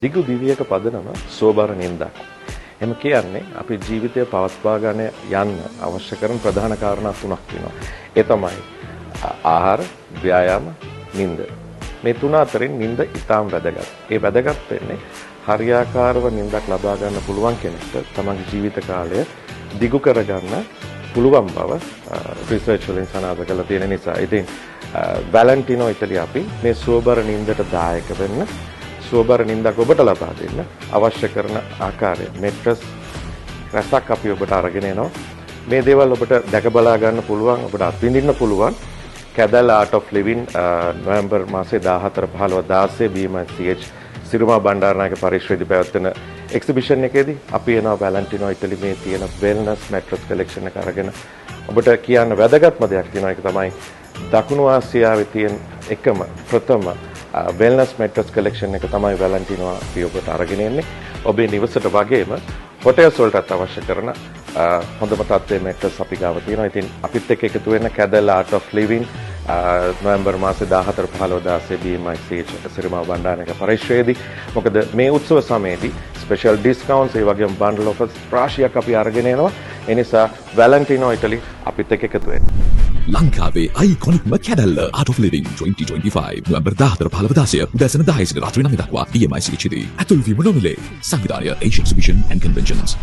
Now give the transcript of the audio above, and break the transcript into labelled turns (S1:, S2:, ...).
S1: දිගු දිවියක පදනම සෝබර නින්දක්. එම කියන්නේ අපි ජීවිතය පවත්වාගෙන යන්න අවශ්‍ය කරන ප්‍රධාන කාරණා තුනක් තියෙනවා. ඒ තමයි ආහාර, ව්‍යායාම, නිින්ද. මේ තුන අතරින් නිින්ද ඉතාම වැදගත්. ඒ වැදගත් වෙන්නේ හරියාකාරව නිින්දක් ලබා ගන්න පුළුවන් කෙනෙක්ට තමන්ගේ ජීවිත කාලය දිගු කරගන්න පුළුවන් බව රිසර්ච් වලින් සනාථ කරලා තියෙන නිසා. ඉතින් වැලන්ටිනෝ ඉතලිය අපි මේ සෝබර නිින්දට දායක වෙන්න සුවබර නිින්දක් ඔබට ලබා දෙන්න අවශ්‍ය කරන ආකාරය මෙට්‍රස් රසක් අපි ඔබට අරගෙන එනවා. මේ දේවල් ඔබට දැක බලා ගන්න පුළුවන්, ඔබට අත්විඳින්න පුළුවන්. කැදල් ආර්ට් ඔෆ් ලිවින් නොවැම්බර් මාසේ 14 15 16 BMCH සිරුමා බණ්ඩාරනායක පරිශ්‍රයේදී පැවැත්වෙන එක්සිබිෂන් එකේදී අපි එනවා වැලන්ටිනෝ ඉටලි මේ තියෙන වෙල්නස් මැට්‍රස් කලෙක්ෂන් එක අරගෙන ඔබට කියන්න වැදගත්ම දෙයක් තියෙනවා. ඒක තමයි දකුණු ආසියාවේ තියෙන එකම ප්‍රථම වෙල්නස් මැට්‍රස් කලෙක්ෂන් එක තමයි වැලන්ටිනෝ අපි ඔබට අරගෙන එන්නේ. ඔබේ නිවසට වගේම හොටෙල්ස් වලටත් අවශ්‍ය කරන හොඳම තත්ත්වයේ මැට්‍රස් අපි ගාව තියෙනවා. ඉතින් අපිත් එක්ක එකතු වෙන්න කැදල් ආර්ට් ඔෆ් ලිවින් නොවැම්බර් මාසේ 14 15 16 BMICH සිරිමා බණ්ඩාරනායක පරිශ්‍රයේදී. මොකද මේ උත්සව සමයේදී ස්පෙෂල් ඩිස්කවුන්ට්ස් ඒ වගේම බන්ඩල් ඔෆර්ස් රාශියක් අපි අරගෙන එනවා. ඒ නිසා වැලන්ටිනෝ ඉටලි අපිත් එක්ක එකතු වෙන්න.
S2: ලංකාවේ අයිකොනික්ම කැඩල්ල Art of Living 2025 නොවැම්බර් 14 15 16 උදෑසන 10 සිට රාත්‍රී 9 දක්වා BMICH දී. ඇතුළු වීම නොමිලේ. සංවිධානය Asian Exhibition and Conventions.